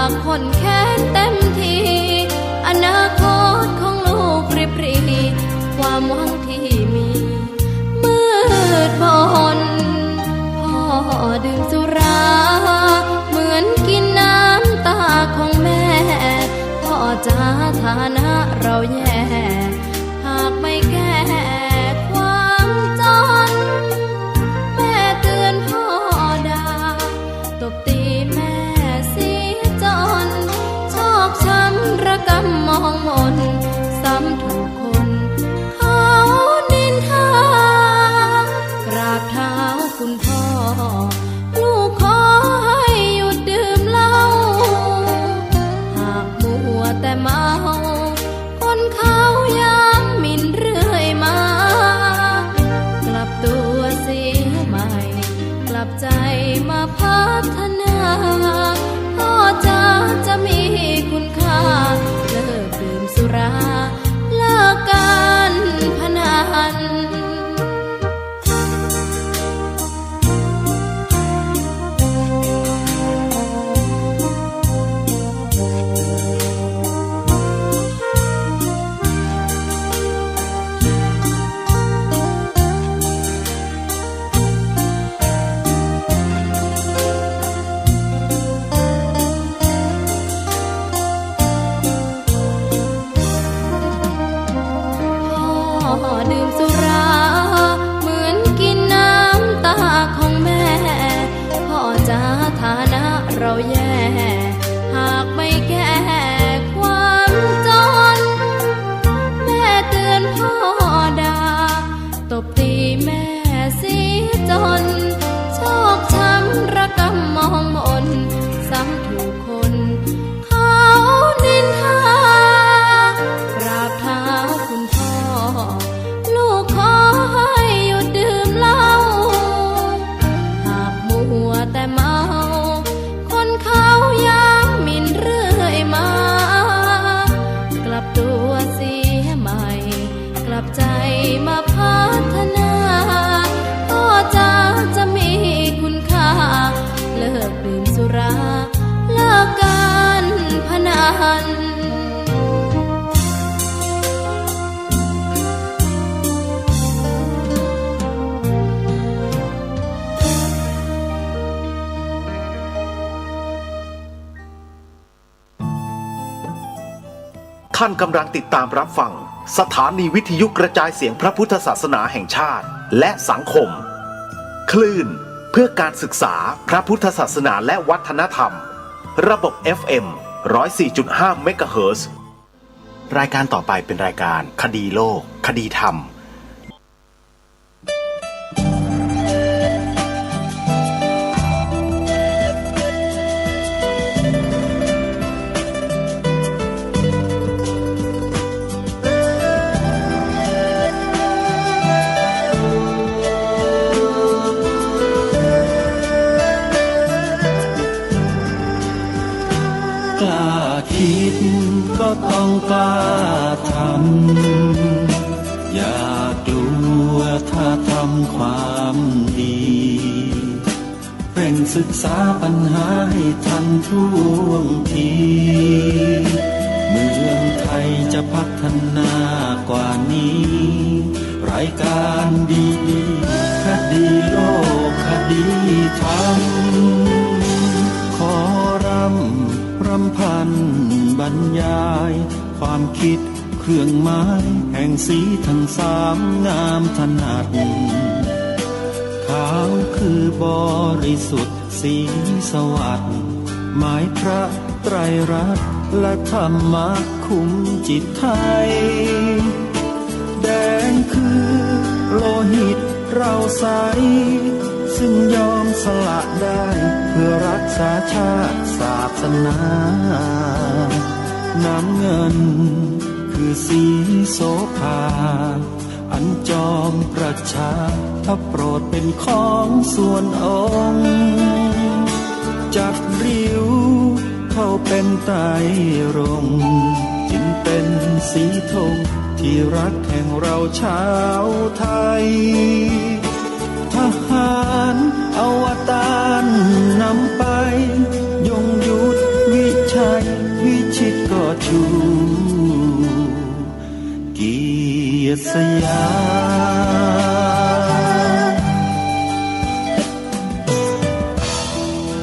ากคนแค้นเต็มทีอนาคตของลูกริบหรี่ความหวังที่มีมืดมนพ่อดื่มสุราเหมือนกินน้ำตาของแม่พ่อจ๋าฐานะเราแย่หากไม่แก้ความจนแม่เตือนพ่อด่าตบตีแม่เสียจนชอกช้ำระกำมองมนซ้ำถูกคนเขานินทากราบเท้าคุณพ่อลูกขอให้หยุดดื่มเหล้าหากมัวแต่เมาคนเขาย้ำหมิ่นเรื่อยมากลับตัวเสียใหม่กลับใจมาพัฒนาพ่อจะมีคุณค่าเลิกดื่มสุราเลิกการพนันดื่มสุราเหมือนกินน้ำตาของแม่พ่อจ๋าฐานะเราแย่หากไม่แก้ความจนแม่เตือนพ่อด่าตบตีแม่เสียจนชอกช้ำระกำมองมนซ้ำถูกคนเขานินทากราบเท้าคุณพ่อลูกขอให้หยุดดื่มเหล้าหากมัวแต่เมาคนเขาย้ำหมิ่นเรื่อยมากลับตัวเสียใหม่กลับใจมาพัฒนาพ่อจะมีคุณค่าเลิกดื่มสุราเลิกการพนันท่านกำลังติดตามรับฟังสถานีวิทยุกระจายเสียงพระพุทธศาสนาแห่งชาติและสังคมคลื่นเพื่อการศึกษาพระพุทธศาสนาและวัฒนธรรมระบบ FM 104.5 เมกะเฮิรตซ์รายการต่อไปเป็นรายการคดีโลกคดีธรรมคิดก็ต้องกล้าทำอย่ากลัวถ้าทำความดีเร่งศึกษาปัญหาให้ทันท่วงทีเมืองไทยจะพัฒนากว่านี้รายการดีคดีโลกคดีธรรมขอรำพันบรรยายความคิดเครื่องหมายแห่งสีทั้งสามงามถนัดขาวคือบริสุทธิ์สีสวัสดิ์หมายพระไตรรัตน์และธรรมะคุ้มจิตไทยแดงคือโลหิตเราใสซึ่งยอมสละได้เพื่อรักษาชาติศาสนาน้ำเงินคือสีโสภาอันจอมประชาถ้าโปรดเป็นของส่วนองค์จัดริ้วเข้าเป็นไตรรงค์จึงเป็นสีธงที่รักแห่งเราชาวไทยทหารอวตารนำไปยงยุทธวิชา ษยา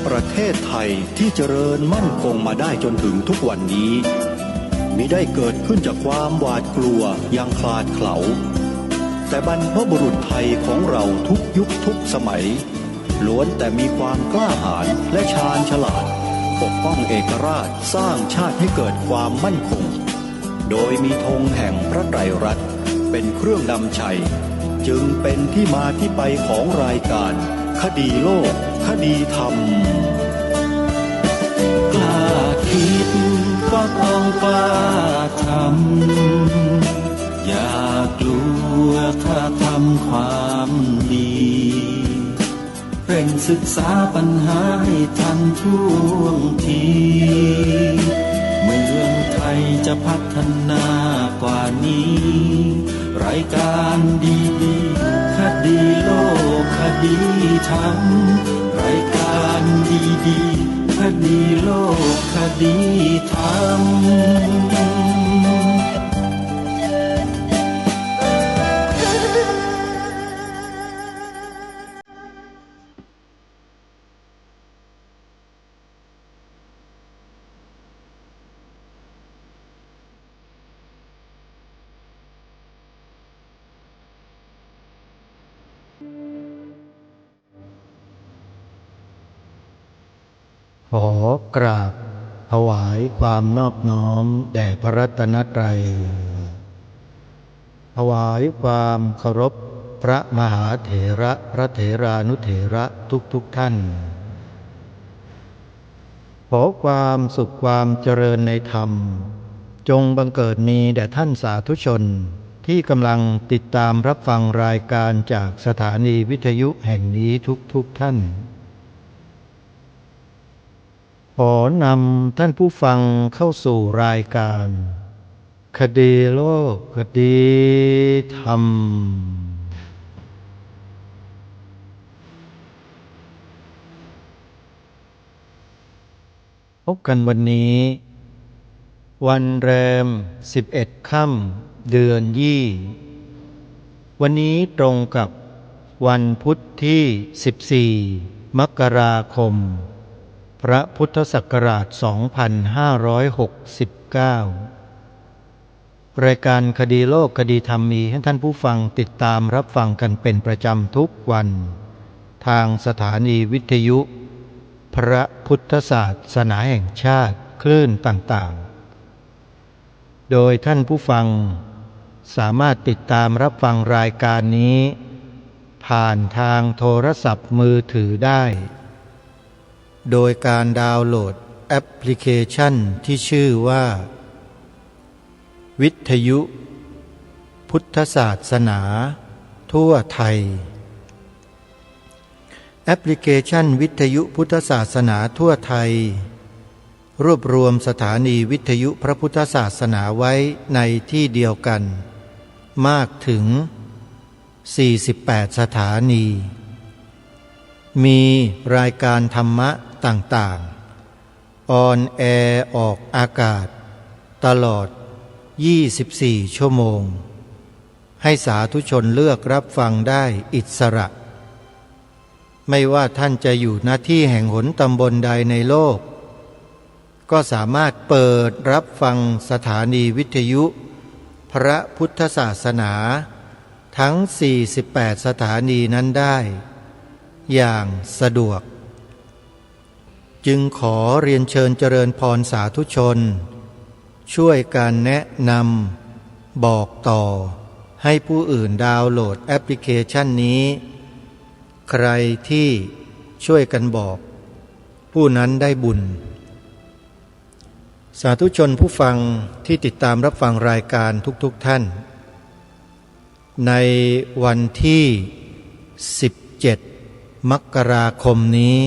ประเทศไทยที่เจริญมั่นคงมาได้จนถึงทุกวันนี้มิได้เกิดขึ้นจากความหวาดกลัวอย่างคลาดเขลาแต่บรรพบุรุษไทยของเราทุกยุคทุกสมัยล้วนแต่มีความกล้าหาญและชาญฉลาดปกป้องเอกราชสร้างชาติให้เกิดความมั่นคงโดยมีธงแห่งพระไตรรัตน์เป็นเครื่องนำชัยจึงเป็นที่มาที่ไปของรายการคดีโลกคดีธรรมกล้าคิดก็ต้องกล้าทำอย่ากลัวถ้าทำความดีเร่งศึกษาปัญหาให้ทันท่วงทีเมืองไทยจะพัฒนากว่านี้รายการดีๆคดีโลกคดีธรรมรายการดีๆคดีโลกคดีธรรมขอกราบถวายความนอบน้อมแด่พระรัตนตรัยถวายความเคารพพระมหาเถระพระเถรานุเถระทุกท่านขอความสุขความเจริญในธรรมจงบังเกิดมีแด่ท่านสาธุชนที่กำลังติดตามรับฟังรายการจากสถานีวิทยุแห่งนี้ทุกท่านขอนำท่านผู้ฟังเข้าสู่รายการคดีโลกคดีธรรมพบกันวันนี้วันแรม11 ค่ำเดือนยี่วันนี้ตรงกับวันพุธที่ 14 มกราคมพระพุทธศักราช 2569 รายการคดีโลกคดีธรรมมีให้ท่านผู้ฟังติดตามรับฟังกันเป็นประจำทุกวันทางสถานีวิทยุพระพุทธศาสนาแห่งชาติคลื่นต่างๆโดยท่านผู้ฟังสามารถติดตามรับฟังรายการนี้ผ่านทางโทรศัพท์มือถือได้โดยการดาวน์โหลดแอปพลิเคชันที่ชื่อว่าวิทยุพุทธศาสนาทั่วไทยแอปพลิเคชันวิทยุพุทธศาสนาทั่วไทยรวบรวมสถานีวิทยุพระพุทธศาสนาไว้ในที่เดียวกันมากถึง48สถานีมีรายการธรรมะต่างๆออนแอร์ออกอากาศตลอด24ชั่วโมงให้สาธุชนเลือกรับฟังได้อิสระไม่ว่าท่านจะอยู่ณที่แห่งหนตำบลใดในโลกก็สามารถเปิดรับฟังสถานีวิทยุพระพุทธศาสนาทั้ง48สถานีนั้นได้อย่างสะดวกจึงขอเรียนเชิญเจริญพรสาธุชนช่วยการแนะนำบอกต่อให้ผู้อื่นดาวน์โหลดแอปพลิเคชันนี้ใครที่ช่วยกันบอกผู้นั้นได้บุญสาธุชนผู้ฟังที่ติดตามรับฟังรายการทุกท่านในวันที่17มกราคมนี้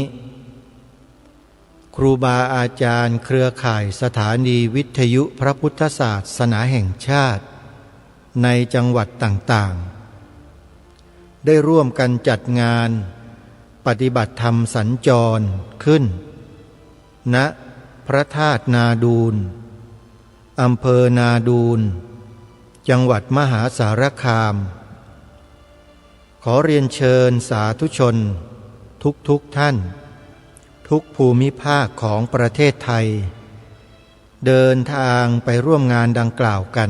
ครูบาอาจารย์เครือข่ายสถานีวิทยุพระพุทธศาสนาแห่งชาติในจังหวัดต่างๆได้ร่วมกันจัดงานปฏิบัติธรรมสัญจรขึ้นณพระธาตุนาดูลอำเภอนาดูล จังหวัดมหาสารคาม ขอเรียนเชิญสาธุชนทุกท่านทุกภูมิภาคของประเทศไทยเดินทางไปร่วมงานดังกล่าวกัน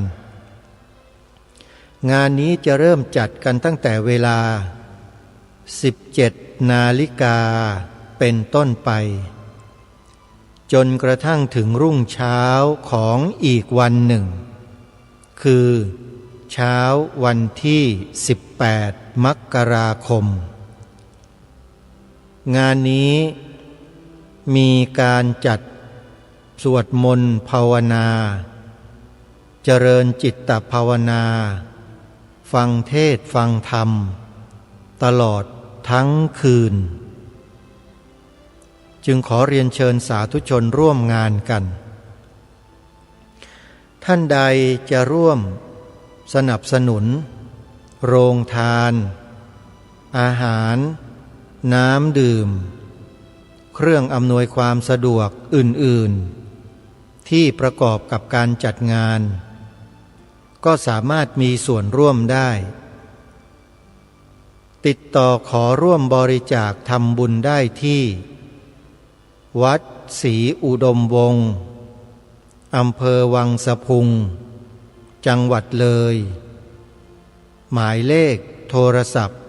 งานนี้จะเริ่มจัดกันตั้งแต่เวลา 17 นาฬิกาเป็นต้นไปจนกระทั่งถึงรุ่งเช้าของอีกวันหนึ่งคือเช้าวันที่ 18 มกราคมงานนี้มีการจัดสวดมนต์ภาวนาเจริญจิตภาวนาฟังเทศน์ฟังธรรมตลอดทั้งคืนจึงขอเรียนเชิญสาธุชนร่วมงานกันท่านใดจะร่วมสนับสนุนโรงทานอาหารน้ำดื่มเครื่องอำนวยความสะดวกอื่นๆที่ประกอบกับการจัดงานก็สามารถมีส่วนร่วมได้ติดต่อขอร่วมบริจาคทำบุญได้ที่วัดศรีอุดมวงศ์อำเภอวังสะพุงจังหวัดเลยหมายเลขโทรศัพท์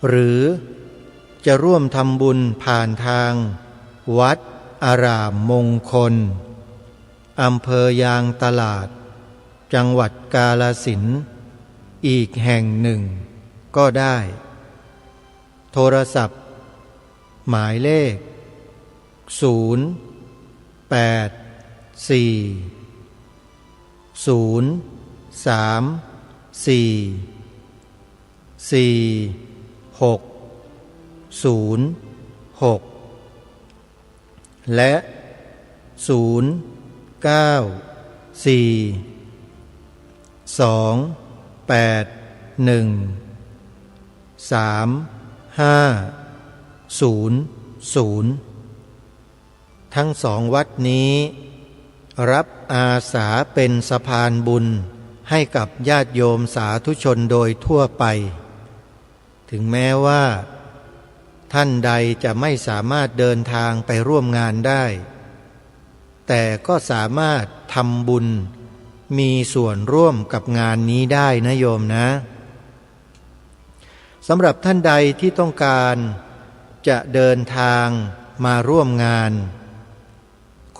หรือจะร่วมทำบุญผ่านทางวัดอารามมงคลอำเภอยางตลาดจังหวัดกาฬสินธุ์อีกแห่งหนึ่งก็ได้โทรศัพท์หมายเลขและทั้งสองวัดนี้รับอาสาเป็นสะพานบุญให้กับญาติโยมสาธุชนโดยทั่วไปถึงแม้ว่าท่านใดจะไม่สามารถเดินทางไปร่วมงานได้แต่ก็สามารถทำบุญมีส่วนร่วมกับงานนี้ได้นะโยมนะสำหรับท่านใดที่ต้องการจะเดินทางมาร่วมงาน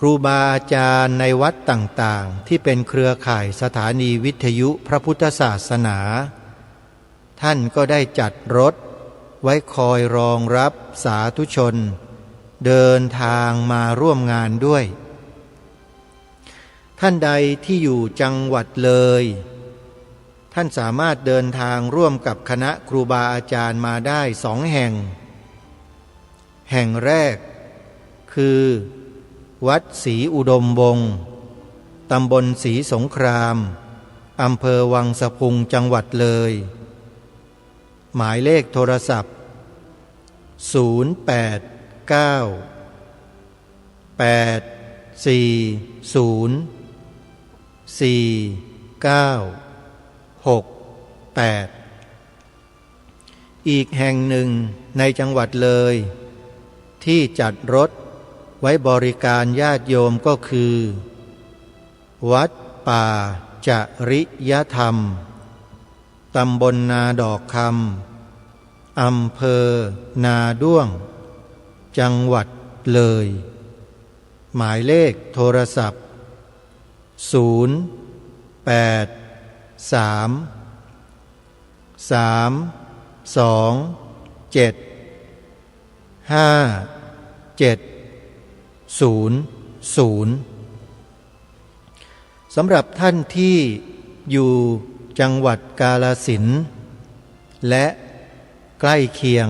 ครูบาอาจารย์ในวัดต่างๆที่เป็นเครือข่ายสถานีวิทยุพระพุทธศาสนาท่านก็ได้จัดรถไว้คอยรองรับสาธุชนเดินทางมาร่วมงานด้วยท่านใดที่อยู่จังหวัดเลยท่านสามารถเดินทางร่วมกับคณะครูบาอาจารย์มาได้2 แห่งแห่งแรกคือวัดศรีอุดมวงศ์ตำบลศรีสงครามอำเภอวังสะพุงจังหวัดเลยหมายเลขโทรศัพท์อีกแห่งหนึ่งในจังหวัดเลยที่จัดรถไว้บริการญาติโยมก็คือวัดป่าจริยธรรมตำบลนาดอกคำอำเภอนาด้วงจังหวัดเลยหมายเลขโทรศัพท์สำหรับท่านที่อยู่จังหวัดกาฬสินธุ์และใกล้เคียง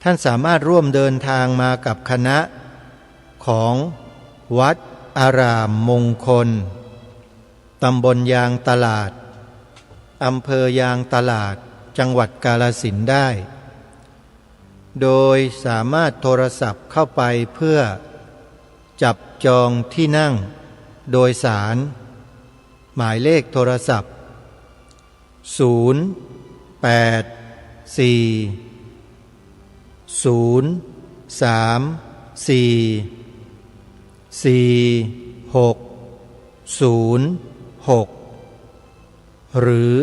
ท่านสามารถร่วมเดินทางมากับคณะของวัดอารามมงคล ตำบลยางตลาดอำเภอยางตลาดจังหวัดกาฬสินธุ์ได้โดยสามารถโทรศัพท์เข้าไปเพื่อจับจองที่นั่งโดยสารหมายเลขโทรศัพท์084-034-4606หรือ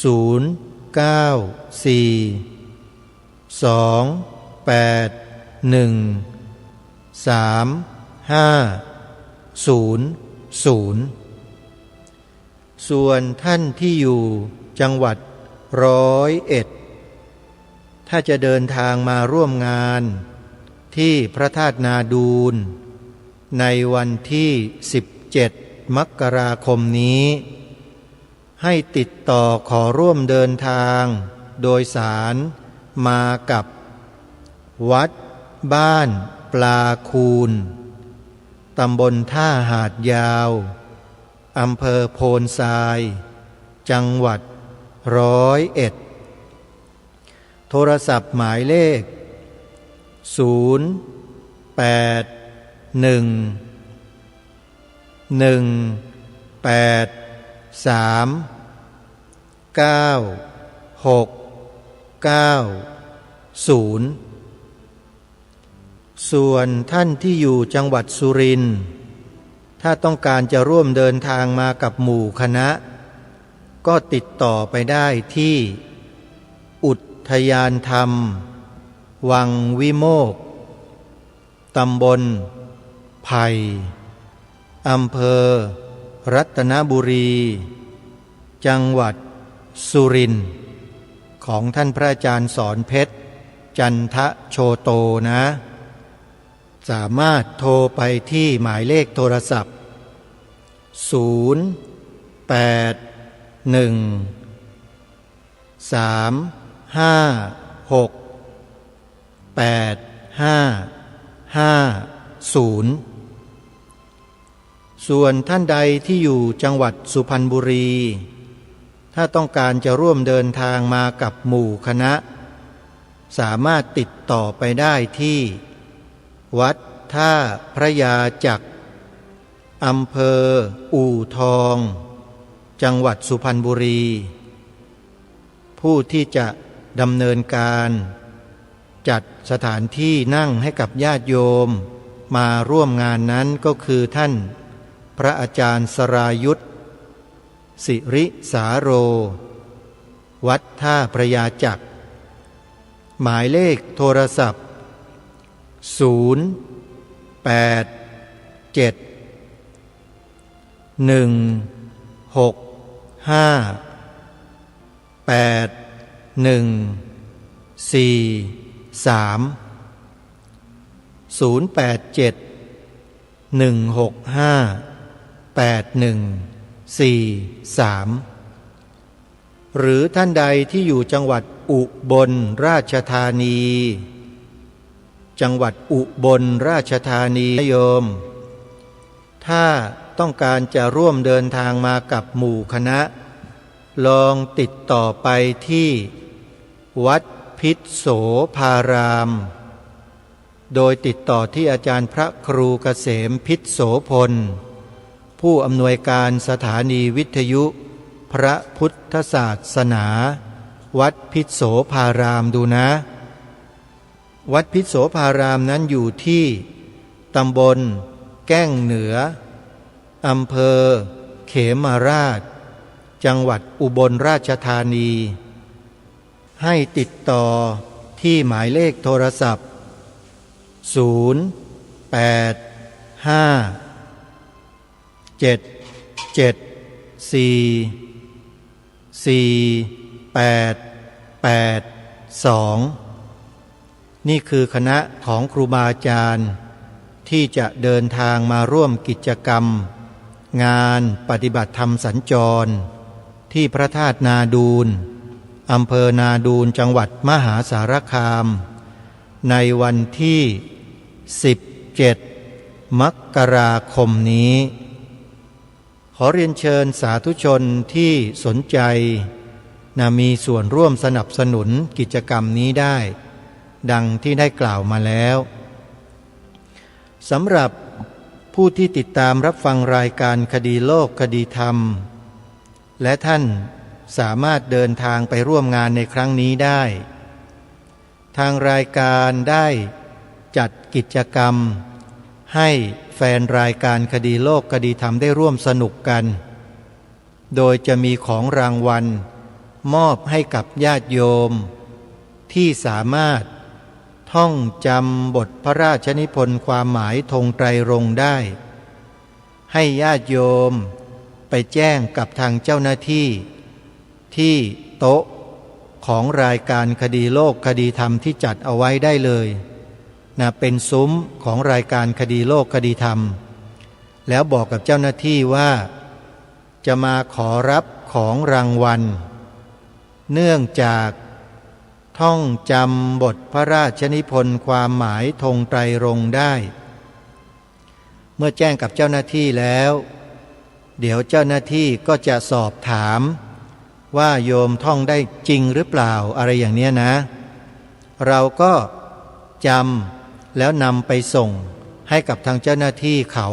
094-281-3500ส่วนท่านที่อยู่จังหวัด101ถ้าจะเดินทางมาร่วมงานที่พระธาตุนาดูลในวันที่17มกราคมนี้ให้ติดต่อขอร่วมเดินทางโดยสารมากับวัดบ้านปลาคูนตำบลท่าหาดยาวอำเภอโพนทรายจังหวัด101โทรศัพท์หมายเลขส่วนท่านที่อยู่จังหวัดสุรินทร์ถ้าต้องการจะร่วมเดินทางมากับหมู่คณะก็ติดต่อไปได้ที่อุทยานธรรมวังวิโมกข์ตำบลไผ่อำเภอรัตนบุรีจังหวัดสุรินทร์ของท่านพระอาจารย์สอนเพชรจันทะโชโตนะสามารถโทรไปที่หมายเลขโทรศัพท์081-356-8550ส่วนท่านใดที่อยู่จังหวัดสุพรรณบุรีถ้าต้องการจะร่วมเดินทางมากับหมู่คณะสามารถติดต่อไปได้ที่วัดท่าพระยาจักรอำเภออู่ทองจังหวัดสุพรรณบุรีผู้ที่จะดำเนินการจัดสถานที่นั่งให้กับญาติโยมมาร่วมงานนั้นก็คือท่านพระอาจารย์สรายุทธสิริสาโรวัดท่าพระยาจักรหมายเลขโทรศัพท์หรือท่านใดที่อยู่จังหวัดอุบลราชธานีจังหวัดอุบลราชธานีโยมถ้าต้องการจะร่วมเดินทางมากับหมู่คณะลองติดต่อไปที่วัดพิษโสภารามโดยติดต่อที่อาจารย์พระครูเกษมพิษโสพลผู้อำนวยการสถานีวิทยุพระพุทธศาสนาวัดพิษโสภารามดูนะวัดพิษโสภารามนั้นอยู่ที่ตำบลแก้งเหนืออำเภอเขมราชจังหวัดอุบลราชธานีให้ติดต่อที่หมายเลขโทรศัพท์087744882นี่คือคณะของครูบาอาจารย์ที่จะเดินทางมาร่วมกิจกรรมงานปฏิบัติธรรมสัญจรที่พระธาตุนาดูลอำเภอนาดูลจังหวัดมหาสารคามในวันที่17มกราคมนี้ ขอเรียนเชิญสาธุชนที่สนใจมีส่วนร่วมสนับสนุนกิจกรรมนี้ได้ดังที่ได้กล่าวมาแล้วสำหรับผู้ที่ติดตามรับฟังรายการคดีโลกคดีธรรมและท่านสามารถเดินทางไปร่วมงานในครั้งนี้ได้ทางรายการได้จัดกิจกรรมให้แฟนรายการคดีโลกคดีธรรมได้ร่วมสนุกกันโดยจะมีของรางวัลมอบให้กับญาติโยมที่สามารถท่องจำบทพระราชนิพนธ์ความหมายธงไตรรงค์ได้ให้ญาติโยมไปแจ้งกับทางเจ้าหน้าที่ที่โต๊ะของรายการคดีโลกคดีธรรมที่จัดเอาไว้ได้เลยเป็นซุ้มของรายการคดีโลกคดีธรรมแล้วบอกกับเจ้าหน้าที่ว่าจะมาขอรับของรางวัลเนื่องจากท่องจำบทพระราชนิพนธ์ความหมายธงไตรรงค์ได้เมื่อแจ้งกับเจ้าหน้าที่แล้วเดี๋ยวเจ้าหน้าที่ก็จะสอบถามว่าโยมท่องได้จริงหรือเปล่าอะไรอย่างนี้นะเราก็จำแล้วนำไปส่งให้กับทางเจ้าหน้าที่เขา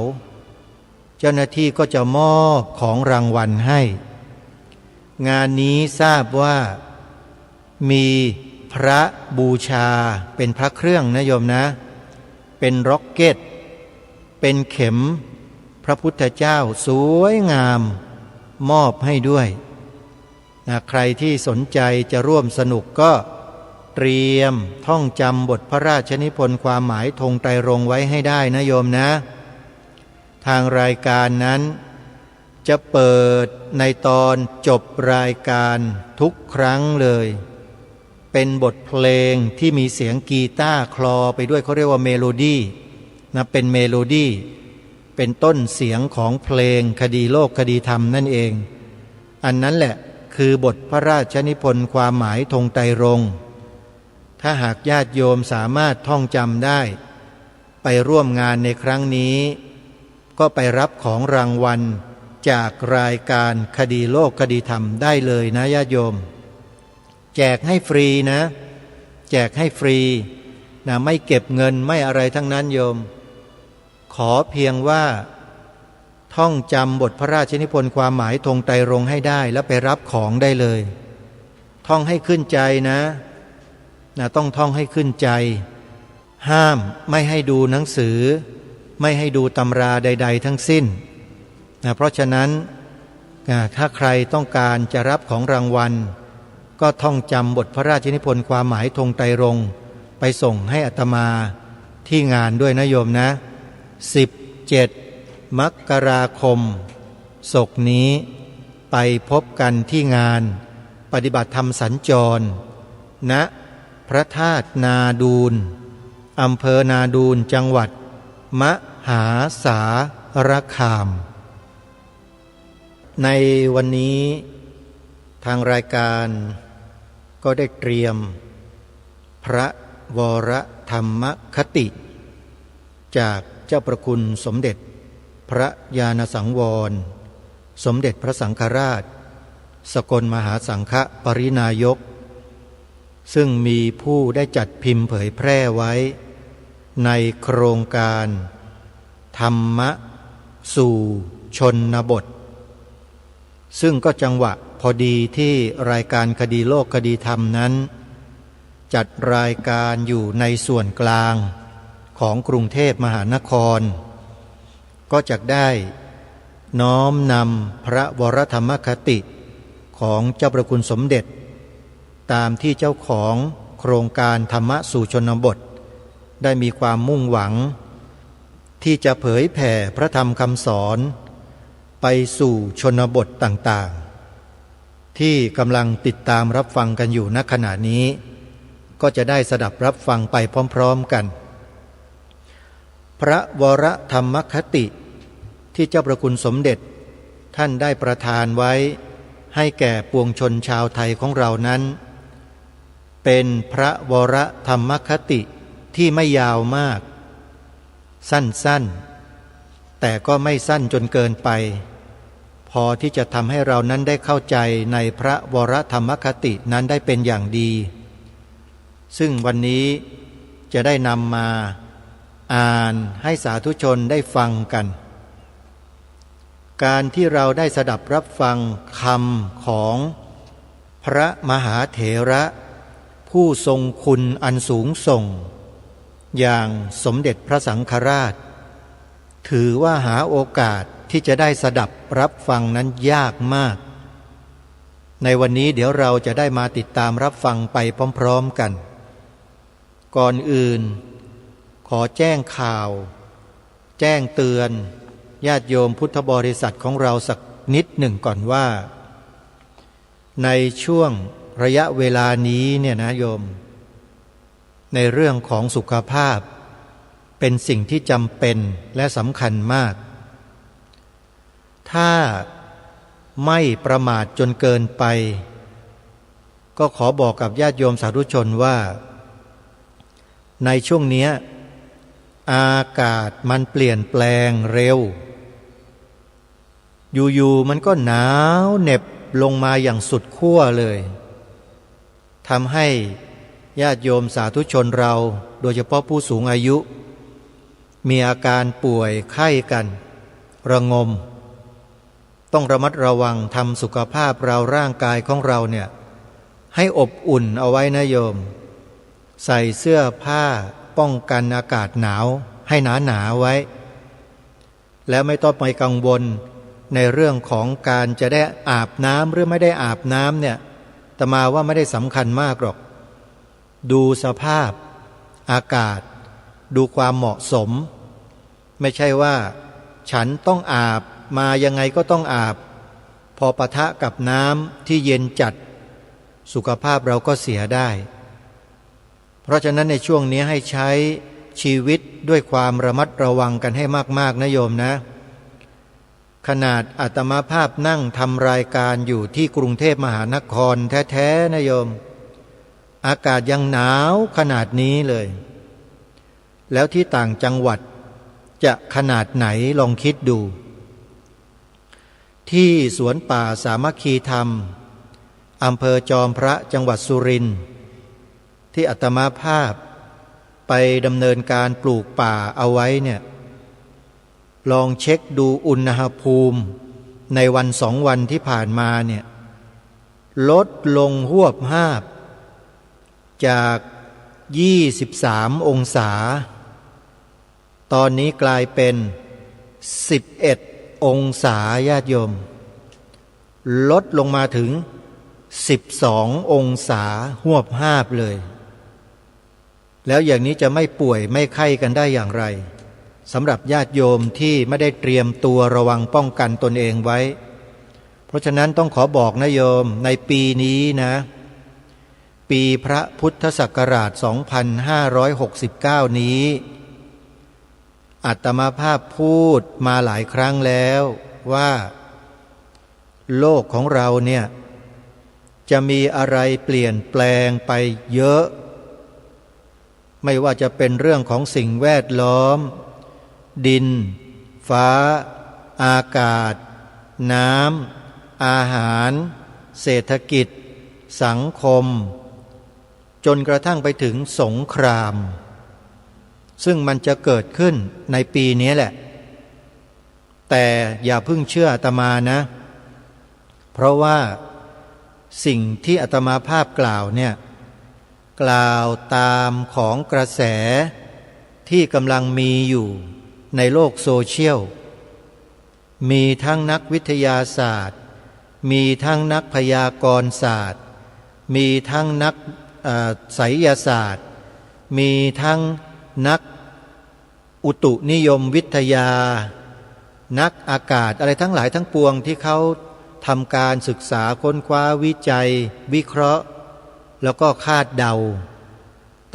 เจ้าหน้าที่ก็จะมอบของรางวัลให้งานนี้ทราบว่ามีพระบูชาเป็นพระเครื่องนะโยมนะเป็นร็อกเก็ตเป็นเข็มพระพุทธเจ้าสวยงามมอบให้ด้วยใครที่สนใจจะร่วมสนุกก็เตรียมท่องจำบทพระราชนิพนธ์ความหมายธงไตรรงค์ไว้ให้ได้นะโยมนะทางรายการนั้นจะเปิดในตอนจบรายการทุกครั้งเลยเป็นบทเพลงที่มีเสียงกีตาร์คลอไปด้วยเขาเรียกว่าเมโลดี้เป็นเมโลดี้เป็นต้นเสียงของเพลงคดีโลกคดีธรรมนั่นเองอันนั้นแหละคือบทพระราชนิพนธ์ความหมายธงไตรรงค์ถ้าหากญาติโยมสามารถท่องจำได้ไปร่วมงานในครั้งนี้ก็ไปรับของรางวัลจากรายการคดีโลกคดีธรรมได้เลยนะญาติโยมแจกให้ฟรีนะแจกให้ฟรีไม่เก็บเงินไม่อะไรทั้งนั้นโยมขอเพียงว่าท่องจำบทพระราชนิพนธ์ความหมายธงไตรรงค์ให้ได้แล้วไปรับของได้เลยท่องให้ขึ้นใจนะต้องท่องให้ขึ้นใจห้ามไม่ให้ดูหนังสือไม่ให้ดูตำราใดๆทั้งสิ้นเพราะฉะนั้นถ้าใครต้องการจะรับของรางวัลก็ท่องจำบทพระราชนิพนธ์ความหมายธงไตรรงค์ไปส่งให้อาตมาที่งานด้วยนะโยมนะ17 มกราคมศกนี้ไปพบกันที่งานปฏิบัติธรรมสัญจรณพระธาตุนาดูลอำเภอนาดูลจังหวัดมหาสารคามในวันนี้ทางรายการก็ได้เตรียมพระวรธรรมคติจากเจ้าประคุณสมเด็จพระญาณสังวรสมเด็จพระสังฆราชสกลมหาสังฆปรินายกซึ่งมีผู้ได้จัดพิมพ์เผยแพร่ไว้ในโครงการธรรมะสู่ชนบทซึ่งก็จังหวะพอดีที่รายการคดีโลกคดีธรรมนั้นจัดรายการอยู่ในส่วนกลางของกรุงเทพมหานครก็จะได้น้อมนำพระวรธรรมคติของเจ้าประคุณสมเด็จตามที่เจ้าของโครงการธรรมะสู่ชนบทได้มีความมุ่งหวังที่จะเผยแผ่พระธรรมคำสอนไปสู่ชนบทต่างๆที่กำลังติดตามรับฟังกันอยู่ณขณะนี้ก็จะได้สดับรับฟังไปพร้อมๆกันพระวรธรรมคติที่เจ้าประคุณสมเด็จท่านได้ประทานไว้ให้แก่ปวงชนชาวไทยของเรานั้นเป็นพระวรธรรมคติที่ไม่ยาวมากสั้นๆแต่ก็ไม่สั้นจนเกินไป พอที่จะทำให้เรานั้นได้เข้าใจในพระวรธรรมคตินั้นได้เป็นอย่างดี ซึ่งวันนี้จะได้นำมาอ่านให้สาธุชนได้ฟังกัน การที่เราได้สดับรับฟังคำของพระมหาเถระผู้ทรงคุณอันสูงส่งอย่างสมเด็จพระสังฆราชถือว่าหาโอกาสที่จะได้สดับรับฟังนั้นยากมากในวันนี้เดี๋ยวเราจะได้มาติดตามรับฟังไปพร้อมๆกันก่อนอื่นขอแจ้งข่าวแจ้งเตือนญาติโยมพุทธบริษัทของเราสักนิดหนึ่งก่อนว่าในช่วงระยะเวลานี้เนี่ยนะโยมในเรื่องของสุขภาพเป็นสิ่งที่จำเป็นและสำคัญมากถ้าไม่ประมาทจนเกินไปก็ขอบอกกับญาติโยมสาธุชนว่าในช่วงนี้อากาศมันเปลี่ยนแปลงเร็วอยู่ๆมันก็หนาวเหน็บลงมาอย่างสุดขั้วเลยทำให้ญาติโยมสาธุชนเราโดยเฉพาะผู้สูงอายุมีอาการป่วยไข้กันระงมต้องระมัดระวังทำสุขภาพเราร่างกายของเราเนี่ยให้อบอุ่นเอาไว้นะโยมใส่เสื้อผ้าป้องกันอากาศหนาวให้หนาไว้แล้วไม่ต้องไปกังวลในเรื่องของการจะได้อาบน้ำหรือไม่ได้อาบน้ำเนี่ยอาตมาว่าไม่ได้สำคัญมากหรอกดูสภาพอากาศดูความเหมาะสมไม่ใช่ว่าฉันต้องอาบมายังไงก็ต้องอาบพอปะทะกับน้ำที่เย็นจัดสุขภาพเราก็เสียได้เพราะฉะนั้นในช่วงนี้ให้ใช้ชีวิตด้วยความระมัดระวังกันให้มากๆนะโยมนะขนาดอาตมาภาพนั่งทำรายการอยู่ที่กรุงเทพมหานครแท้ๆนะโยมอากาศยังหนาวขนาดนี้เลยแล้วที่ต่างจังหวัดจะขนาดไหนลองคิดดูที่สวนป่าสามัคคีธรรมอำเภอจอมพระจังหวัดสุรินทร์ที่อาตมาภาพไปดำเนินการปลูกป่าเอาไว้เนี่ยลองเช็คดูอุณหภูมิในวัน2 วันที่ผ่านมาเนี่ยลดลงหวบหาบจาก23 องศาตอนนี้กลายเป็น11 องศาญาติโยมลดลงมาถึง12 องศาหวบหาบเลยแล้วอย่างนี้จะไม่ป่วยไม่ไข้กันได้อย่างไรสำหรับญาติโยมที่ไม่ได้เตรียมตัวระวังป้องกันตนเองไว้เพราะฉะนั้นต้องขอบอกนะโยมในปีนี้นะปีพระพุทธศักราช 2569 นี้อาตมาภาพพูดมาหลายครั้งแล้วว่าโลกของเราเนี่ยจะมีอะไรเปลี่ยนแปลงไปเยอะไม่ว่าจะเป็นเรื่องของสิ่งแวดล้อมดินฟ้าอากาศน้ำอาหารเศรษฐกิจสังคมจนกระทั่งไปถึงสงครามซึ่งมันจะเกิดขึ้นในปีนี้แหละแต่อย่าเพิ่งเชื่ออาตมานะเพราะว่าสิ่งที่อาตมาภาพกล่าวเนี่ยกล่าวตามของกระแสที่กำลังมีอยู่ในโลกโซเชียลมีทั้งนักวิทยาศาสตร์มีทั้งนักพยากรณ์ศาสตร์มีทั้งนักไสยศาสตร์มีทั้งนักอุตุนิยมวิทยานักอากาศอะไรทั้งหลายทั้งปวงที่เขาทำการศึกษาค้นคว้าวิจัยวิเคราะห์แล้วก็คาดเดา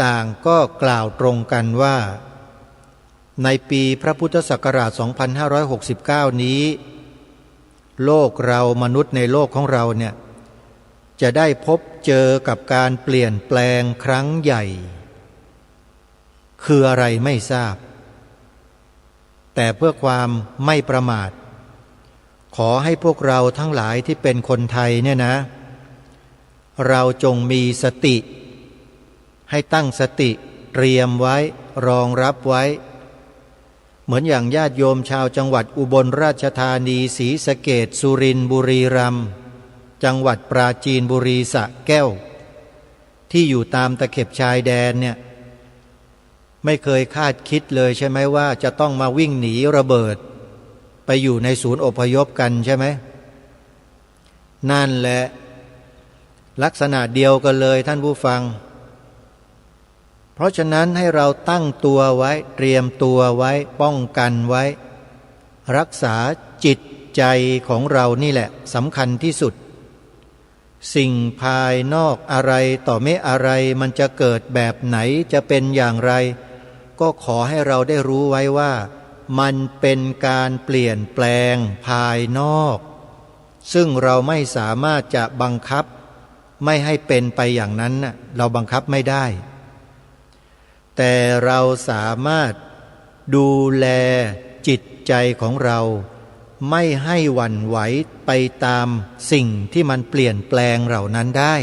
ต่างก็กล่าวตรงกันว่าในปีพระพุทธศักราช 2569 นี้โลกเรามนุษย์ในโลกของเราเนี่ยจะได้พบเจอกับการเปลี่ยนแปลงครั้งใหญ่คืออะไรไม่ทราบแต่เพื่อความไม่ประมาท ขอให้พวกเราทั้งหลายที่เป็นคนไทยเนี่ยนะ เราจงมีสติให้ตั้งสติเตรียมไว้รองรับไว้เหมือนอย่างญาติโยมชาวจังหวัดอุบลราชธานีศรีสะเกษสุรินทร์บุรีรัมย์จังหวัดปราจีนบุรีสระแก้วที่อยู่ตามตะเข็บชายแดนเนี่ยไม่เคยคาดคิดเลยใช่ไหมว่าจะต้องมาวิ่งหนีระเบิดไปอยู่ในศูนย์อพยพกันใช่ไหมนั่นแหละลักษณะเดียวกันเลยท่านผู้ฟังเพราะฉะนั้นให้เราตั้งตัวไว้เตรียมตัวไว้ป้องกันไว้รักษาจิตใจของเรานี่แหละสำคัญที่สุดสิ่งภายนอกอะไรต่อไม่อะไรมันจะเกิดแบบไหนจะเป็นอย่างไรก็ขอให้เราได้รู้ไว้ว่ามันเป็นการเปลี่ยนแปลงภายนอกซึ่งเราไม่สามารถจะบังคับไม่ให้เป็นไปอย่างนั้นน่ะเราบังคับไม่ได้แต่เราสามารถดูแลจิตใจของเราไม่ให้หวั่นไหวไปตามสิ่งที่มันเปลี่ยนแปลงเหล่านั้นได้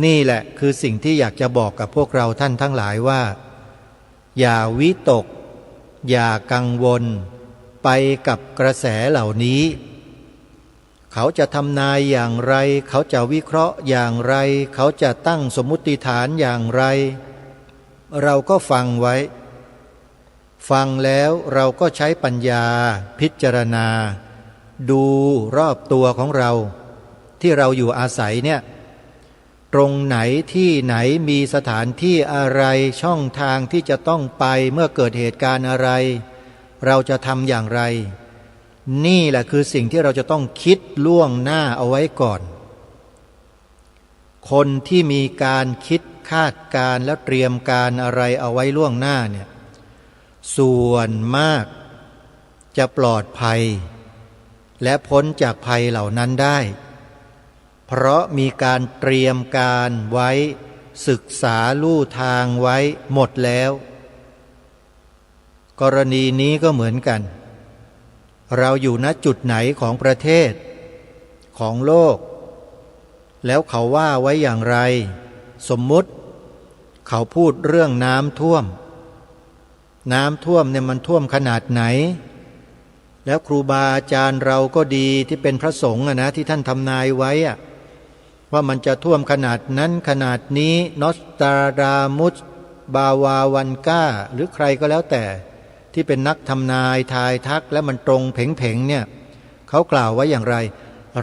นี่แหละคือสิ่งที่อยากจะบอกกับพวกเราท่านทั้งหลายว่าอย่าวิตกอย่ากังวลไปกับกระแสเหล่านี้เขาจะทำนายอย่างไรเขาจะวิเคราะห์อย่างไรเขาจะตั้งสมมุติฐานอย่างไรเราก็ฟังไว้ฟังแล้วเราก็ใช้ปัญญาพิจารณาดูรอบตัวของเราที่เราอยู่อาศัยเนี่ยตรงไหนที่ไหนมีสถานที่อะไรช่องทางที่จะต้องไปเมื่อเกิดเหตุการณ์อะไรเราจะทำอย่างไรนี่แหละคือสิ่งที่เราจะต้องคิดล่วงหน้าเอาไว้ก่อนคนที่มีการคิดคาดการและเตรียมการอะไรเอาไว้ล่วงหน้าเนี่ยส่วนมากจะปลอดภัยและพ้นจากภัยเหล่านั้นได้เพราะมีการเตรียมการไว้ศึกษาลู่ทางไว้หมดแล้วกรณีนี้ก็เหมือนกันเราอยู่ณจุดไหนของประเทศของโลกแล้วเขาว่าไว้อย่างไรสมมุติเขาพูดเรื่องน้ำท่วมเนี่ยมันท่วมขนาดไหนแล้วครูบาอาจารย์เราก็ดีที่เป็นพระสงฆ์นะที่ท่านทำนายไว้ว่ามันจะท่วมขนาดนั้นขนาดนี้นอสตราดามุสบาวาวันก้าหรือใครก็แล้วแต่ที่เป็นนักทำนายทายทักและมันตรงเพ่งๆเนี่ยเขากล่าวไว้อย่างไร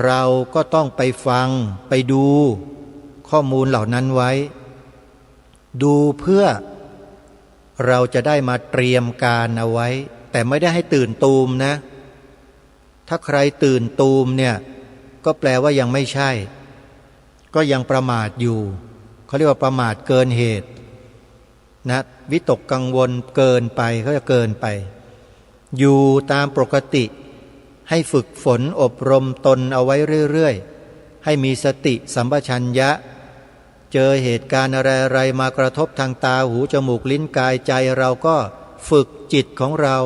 เราก็ต้องไปฟังไปดูข้อมูลเหล่านั้นไว้ดูเพื่อเราจะได้มาเตรียมการเอาไว้แต่ไม่ได้ให้ตื่นตูมนะถ้าใครตื่นตูมเนี่ยก็แปลว่ายังไม่ใช่ก็ยังประมาทอยู่เขาเรียกว่าประมาทเกินเหตุนะวิตกกังวลเกินไปเขาจะเกินไปอยู่ตามปกติให้ฝึกฝนอบรมตนเอาไว้เรื่อยๆให้มีสติสัมปชัญญะเจอเหตุการณ์อะไรๆมากระทบทางตาหูจมูกลิ้นกายใจเราก็ฝึกจิตของเรา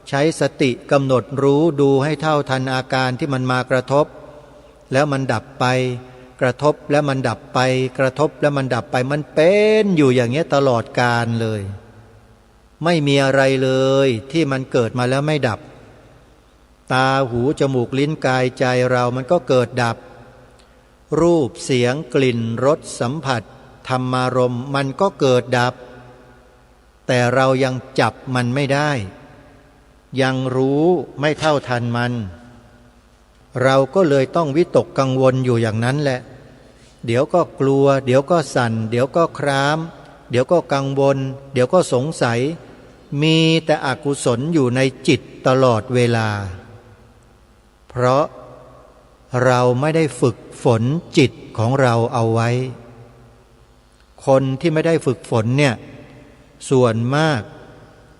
ใช้สติกำหนดรู้ดูให้เท่าทันอาการที่มันมากระทบแล้วมันดับไปกระทบแล้วมันดับไปกระทบแล้วมันดับไปมันเป็นอยู่อย่างเงี้ยตลอดกาลเลยไม่มีอะไรเลยที่มันเกิดมาแล้วไม่ดับตาหูจมูกลิ้นกายใจเรามันก็เกิดดับรูปเสียงกลิ่นรสสัมผัสธรรมารมณ์มันก็เกิดดับแต่เรายังจับมันไม่ได้ยังรู้ไม่เท่าทันมันเราก็เลยต้องวิตกกังวลอยู่อย่างนั้นแหละเดี๋ยวก็กลัวเดี๋ยวก็สั่นเดี๋ยวก็คร้ามเดี๋ยวก็กังวลเดี๋ยวก็สงสัยมีแต่อกุศลอยู่ในจิตตลอดเวลาเพราะเราไม่ได้ฝึกฝนจิตของเราเอาไว้คนที่ไม่ได้ฝึกฝนเนี่ยส่วนมาก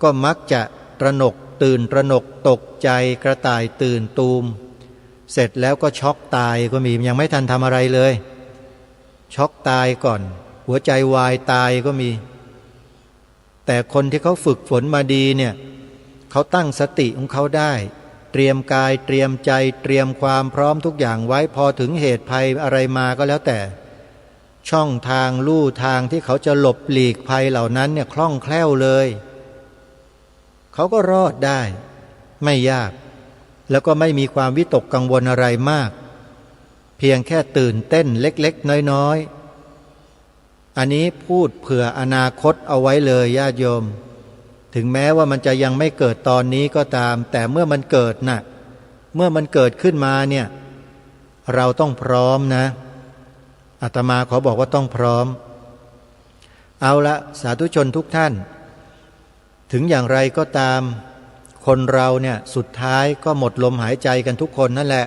ก็มักจะตระหนกตื่นตระหนกตกใจกระต่ายตื่นตูมเสร็จแล้วก็ช็อกตายก็มียังไม่ทันทำอะไรเลยช็อกตายก่อนหัวใจวายตายก็มีแต่คนที่เขาฝึกฝนมาดีเนี่ยเขาตั้งสติของเขาได้ เตรียมกายเตรียมใจเตรียมความพร้อมทุกอย่างไว้พอถึงเหตุภัยอะไรมาก็แล้วแต่ช่องทางลู่ทางที่เขาจะหลบหลีกภัยเหล่านั้นเนี่ยคล่องแคล่วเลยเขาก็รอดได้ไม่ยากแล้วก็ไม่มีความวิตกกังวลอะไรมากเพียงแค่ตื่นเต้นเล็กๆน้อยๆอันนี้พูดเผื่ออนาคตเอาไว้เลยญาติโยมถึงแม้ว่ามันจะยังไม่เกิดตอนนี้ก็ตามแต่เมื่อมันเกิดน่ะเมื่อมันเกิดขึ้นมาเนี่ยเราต้องพร้อมนะอาตมาขอบอกว่าต้องพร้อมเอาละสาธุชนทุกท่านถึงอย่างไรก็ตามคนเราเนี่ยสุดท้ายก็หมดลมหายใจกันทุกคนนั่นแหละ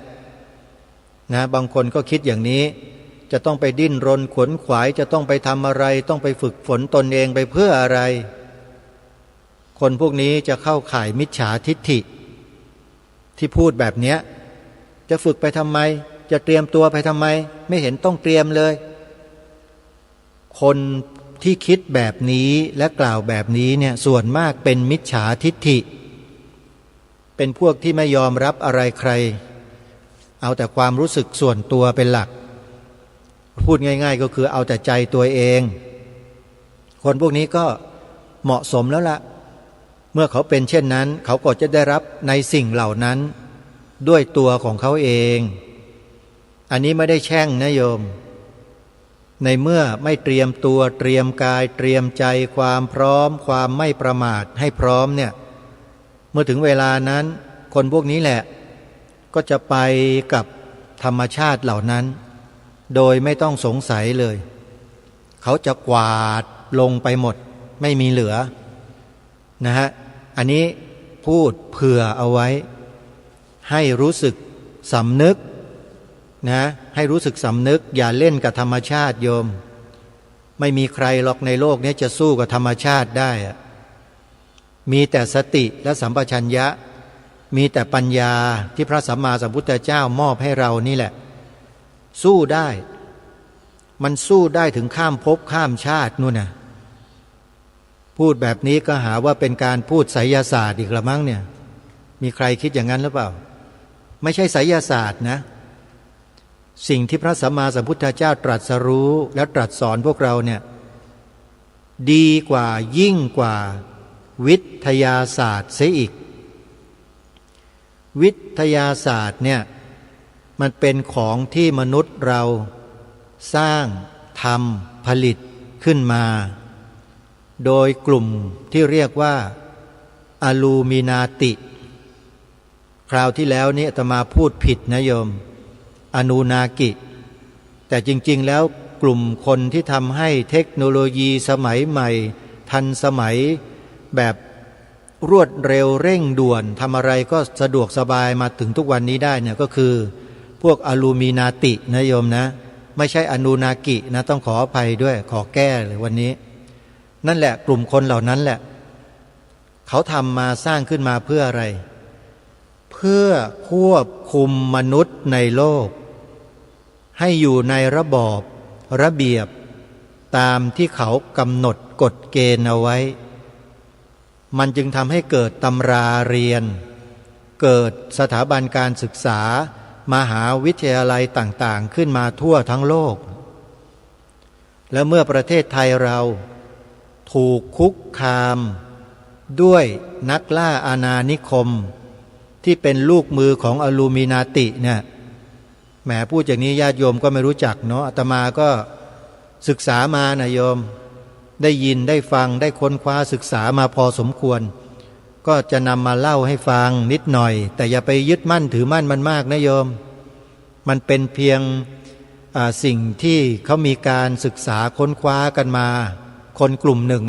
นะบางคนก็คิดอย่างนี้จะต้องไปดิ้นรนขวนขวายจะต้องไปทำอะไรต้องไปฝึกฝนตนเองไปเพื่ออะไรคนพวกนี้จะเข้าข่ายมิจฉาทิฏฐิที่พูดแบบเนี้ยจะฝึกไปทำไมจะเตรียมตัวไปทำไมไม่เห็นต้องเตรียมเลยคนที่คิดแบบนี้และกล่าวแบบนี้เนี่ยส่วนมากเป็นมิจฉาทิฏฐิเป็นพวกที่ไม่ยอมรับอะไรใครเอาแต่ความรู้สึกส่วนตัวเป็นหลักพูดง่ายๆก็คือเอาแต่ใจตัวเองคนพวกนี้ก็เหมาะสมแล้วล่ะเมื่อเขาเป็นเช่นนั้นเขาก็จะได้รับในสิ่งเหล่านั้นด้วยตัวของเขาเองอันนี้ไม่ได้แช่งนะโยมในเมื่อไม่เตรียมตัวเตรียมกายเตรียมใจความพร้อมความไม่ประมาทให้พร้อมเนี่ยเมื่อถึงเวลานั้นคนพวกนี้แหละก็จะไปกับธรรมชาติเหล่านั้นโดยไม่ต้องสงสัยเลยเขาจะกวาดลงไปหมดไม่มีเหลือนะฮะอันนี้พูดเผื่อเอาไว้ให้รู้สึกสำนึกนะให้รู้สึกสำนึกอย่าเล่นกับธรรมชาติโยมไม่มีใครหรอกในโลกนี้จะสู้กับธรรมชาติได้มีแต่สติและสัมปชัญญะมีแต่ปัญญาที่พระสัมมาสัมพุทธเจ้ามอบให้เรานี่แหละสู้ได้มันสู้ได้ถึงข้ามภพข้ามชาตินู่นน่ะพูดแบบนี้ก็หาว่าเป็นการพูดไสยศาสตร์อีกละมั้งเนี่ยมีใครคิดอย่างนั้นหรือเปล่าไม่ใช่ไสยศาสตร์นะสิ่งที่พระสัมมาสัมพุทธเจ้าตรัสรู้และตรัสสอนพวกเราเนี่ยดีกว่ายิ่งกว่าวิทยาศาสตร์เสียอีกวิทยาศาสตร์เนี่ยมันเป็นของที่มนุษย์เราสร้างทำผลิตขึ้นมาโดยกลุ่มที่เรียกว่าอลูมินาติคราวที่แล้วนี่อาตมาพูดผิดนะโยมอนูนากิแต่จริงๆแล้วกลุ่มคนที่ทำให้เทคโนโลยีสมัยใหม่ทันสมัยแบบรวดเร็วเร่งด่วนทำอะไรก็สะดวกสบายมาถึงทุกวันนี้ได้เนี่ยก็คือพวกอลูมินาตินะโยมนะไม่ใช่อนูนากินะต้องขออภัยด้วยขอแก้เลยวันนี้นั่นแหละกลุ่มคนเหล่านั้นแหละเขาทำมาสร้างขึ้นมาเพื่ออะไรเพื่อควบคุมมนุษย์ในโลกให้อยู่ในระบอบระเบียบตามที่เขากำหนดกฎเกณฑ์เอาไว้มันจึงทำให้เกิดตำราเรียนเกิดสถาบันการศึกษามหาวิทยาลัยต่างๆขึ้นมาทั่วทั้งโลกและเมื่อประเทศไทยเราถูกคุกคามด้วยนักล่าอาณานิคมที่เป็นลูกมือของอลูมินาติเนี่ยแหมพูดอย่างนี้ญาติโยมก็ไม่รู้จักเนาะอาตมาก็ศึกษามานะโยมได้ยินได้ฟังได้ค้นคว้าศึกษามาพอสมควรก็จะนำมาเล่าให้ฟังนิดหน่อยแต่อย่าไปยึดมั่นถือมั่นมันมากนะโยมมันเป็นเพียงสิ่งที่เขามีการศึกษาค้นคว้ากันมาคนกลุ่มหนึ่ง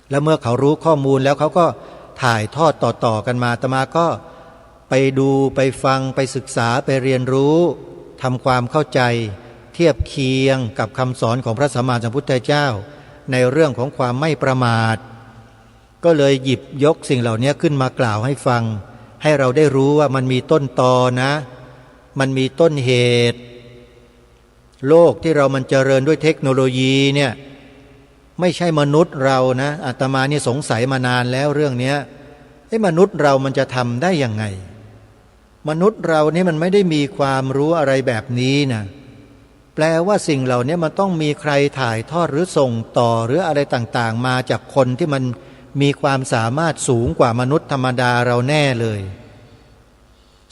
แล้วเมื่อเขารู้ข้อมูลแล้วเขาก็ถ่ายทอดต่อๆกันมาอาตมาก็ไปดูไปฟังไปศึกษาไปเรียนรู้ทำความเข้าใจเทียบเคียงกับคำสอนของพระสัมมาสัมพุทธเจ้าในเรื่องของความไม่ประมาทก็เลยหยิบยกสิ่งเหล่านี้ขึ้นมากล่าวให้ฟังให้เราได้รู้ว่ามันมีต้นตอนะมันมีต้นเหตุโลกที่เรามันเจริญด้วยเทคโนโลยีเนี่ยไม่ใช่มนุษย์เรานะอาตมานี่สงสัยมานานแล้วเรื่องนี้ มนุษย์เรามันจะทำได้ยังไงมนุษย์เรานี่มันไม่ได้มีความรู้อะไรแบบนี้นะแปลว่าสิ่งเหล่านี้มันต้องมีใครถ่ายทอดหรือส่งต่อหรืออะไรต่างๆมาจากคนที่มันมีความสามารถสูงกว่ามนุษย์ธรรมดาเราแน่เลย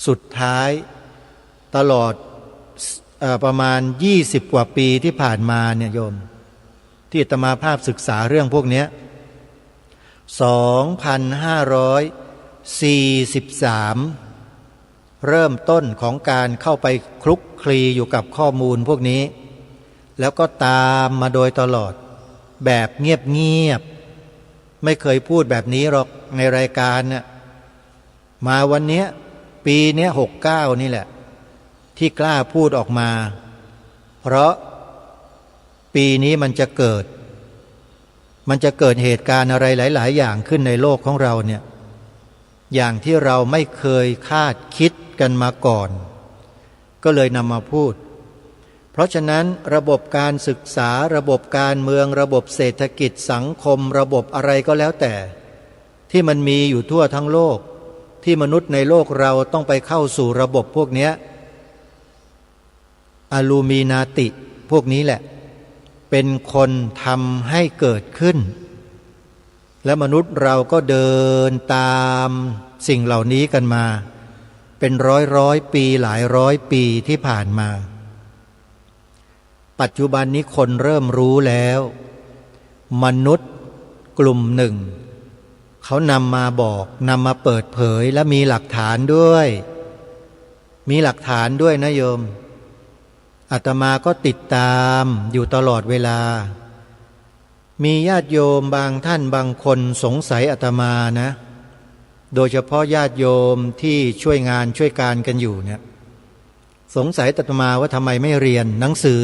สุดท้ายตลอดประมาณ20กว่าปีที่ผ่านมาเนี่ยโยมที่อาตมาภาพศึกษาเรื่องพวกนี้2543เริ่มต้นของการเข้าไปคลุกคลีอยู่กับข้อมูลพวกนี้แล้วก็ตามมาโดยตลอดแบบเงียบๆไม่เคยพูดแบบนี้หรอกในรายการน่ะมาวันนี้ปีนี้69นี่แหละที่กล้าพูดออกมาเพราะปีนี้มันจะเกิดเหตุการณ์อะไรหลายๆอย่างขึ้นในโลกของเราเนี่ยอย่างที่เราไม่เคยคาดคิดกันมาก่อนก็เลยนำมาพูดเพราะฉะนั้นระบบการศึกษาระบบการเมืองระบบเศรษฐกิจสังคมระบบอะไรก็แล้วแต่ที่มันมีอยู่ทั่วทั้งโลกที่มนุษย์ในโลกเราต้องไปเข้าสู่ระบบพวกนี้อลูมินาติพวกนี้แหละเป็นคนทำให้เกิดขึ้นและมนุษย์เราก็เดินตามสิ่งเหล่านี้กันมาเป็นร้อยปีหลายร้อยปีที่ผ่านมาปัจจุบันนี้คนเริ่มรู้แล้วมนุษย์กลุ่มหนึ่งเขานำมาบอกนำมาเปิดเผยและมีหลักฐานด้วยนะโยมอาตมาก็ติดตามอยู่ตลอดเวลามีญาติโยมบางท่านบางคนสงสัยอาตมานะโดยเฉพาะญาติโยมที่ช่วยงานช่วยการกันอยู่เนี่ยสงสัยอาตมาว่าทำไมไม่เรียนหนังสือ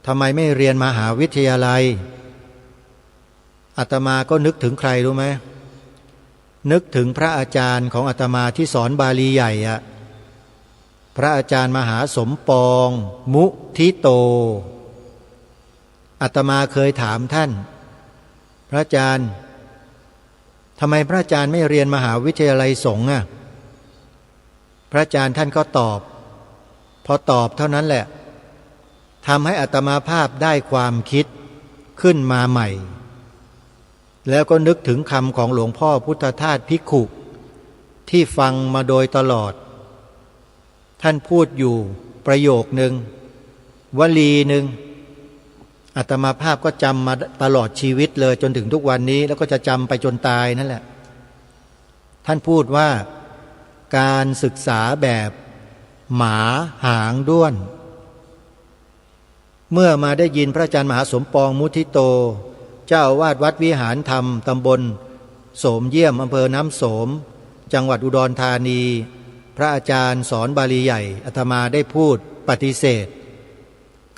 ทำไมไม่เรียนมหาวิทยาลัยอาตมาก็นึกถึงใครรู้ไหมนึกถึงพระอาจารย์ของอาตมาที่สอนบาลีใหญ่อะพระอาจารย์มหาสมปองมุทิโตอาตมาเคยถามท่านพระอาจารย์ทำไมพระอาจารย์ไม่เรียนมหาวิทยาลัยสงฆ์อ่ะพระอาจารย์ท่านก็ตอบพอตอบเท่านั้นแหละทำให้อาตมาภาพได้ความคิดขึ้นมาใหม่แล้วก็นึกถึงคำของหลวงพ่อพุทธทาสภิกขุที่ฟังมาโดยตลอดท่านพูดอยู่ประโยคนึงวลีนึงอาตมาภาพก็จำมาตลอดชีวิตเลยจนถึงทุกวันนี้แล้วก็จะจำไปจนตายนั่นแหละท่านพูดว่าการศึกษาแบบหมาหางด้วนเมื่อมาได้ยินพระอาจารย์มหาสมปองมุทิโตเจ้าอาวาสวัดวิหารธรรมตำบลโสมเยี่ยมอำเภอน้ำโสมจังหวัดอุดรธานีพระอาจารย์สอนบาลีใหญ่อาตมาได้พูดปฏิเสธ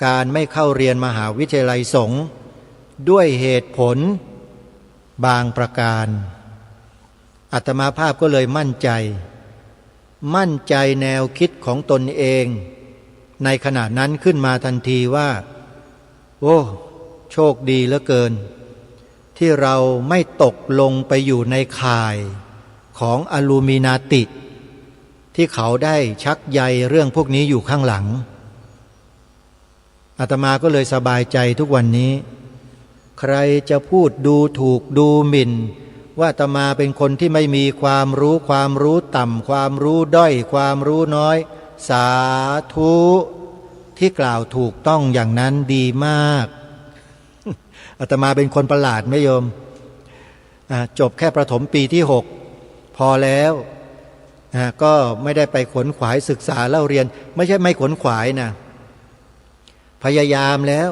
การไม่เข้าเรียนมหาวิทยาลัยสงฆ์ด้วยเหตุผลบางประการอาตมาภาพก็เลยมั่นใจแนวคิดของตนเองในขณะนั้นขึ้นมาทันทีว่าโอ้โชคดีเหลือเกินที่เราไม่ตกลงไปอยู่ในข่ายของอลูมินาติที่เขาได้ชักใยเรื่องพวกนี้อยู่ข้างหลังอาตมาก็เลยสบายใจทุกวันนี้ใครจะพูดดูถูกดูหมิ่นว่าอาตมาเป็นคนที่ไม่มีความรู้ต่ำความรู้ด้อยความรู้น้อยสาธุที่กล่าวถูกต้องอย่างนั้นดีมากอาตมาเป็นคนประหลาดไหมโยมจบแค่ประถมปีที่6พอแล้วก็ไม่ได้ไปขวนขวายศึกษาเล่าเรียนไม่ใช่ไม่ขวนขวายนะพยายามแล้ว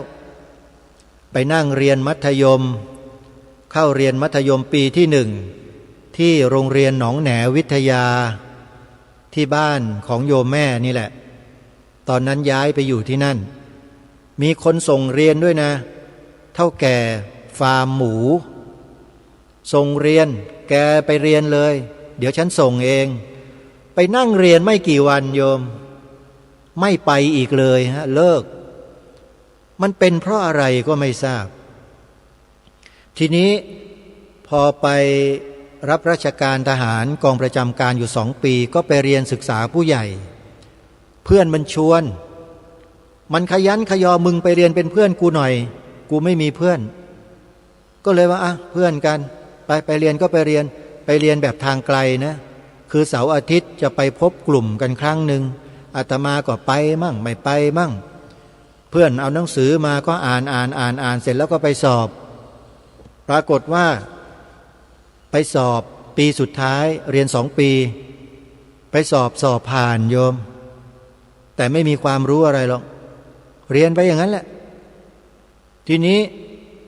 ไปนั่งเรียนมัธยมเข้าเรียนมัธยมปีที่1ที่โรงเรียนหนองแหนวิทยาที่บ้านของโยมแม่นี่แหละตอนนั้นย้ายไปอยู่ที่นั่นมีคนส่งเรียนด้วยนะเท่าแก่ฟาร์มหมูส่งเรียนแกไปเรียนเลยเดี๋ยวฉันส่งเองไปนั่งเรียนไม่กี่วันโยมไม่ไปอีกเลยเลิกมันเป็นเพราะอะไรก็ไม่ทราบทีนี้พอไป รับราชการทหารกองประจำการอยู่2 ปีก็ไปเรียนศึกษาผู้ใหญ่เพื่อนมันชวนมันขยันขยอมึงไปเรียนเป็นเพื่อนกูหน่อยกูไม่มีเพื่อนก็เลยว่าเพื่อนกันไปเรียนก็ไปเรียนแบบทางไกลนะคือเสาร์อาทิตย์จะไปพบกลุ่มกันครั้งหนึ่งอาตมาก็ไปมั่งไม่ไปมั่งเพื่อนเอาหนังสือมาก็อ่านเสร็จแล้วก็ไปสอบปรากฏว่าไปสอบปีสุดท้ายเรียน2 ปีไปสอบผ่านโยมแต่ไม่มีความรู้อะไรหรอกเรียนไปอย่างนั้นแหละทีนี้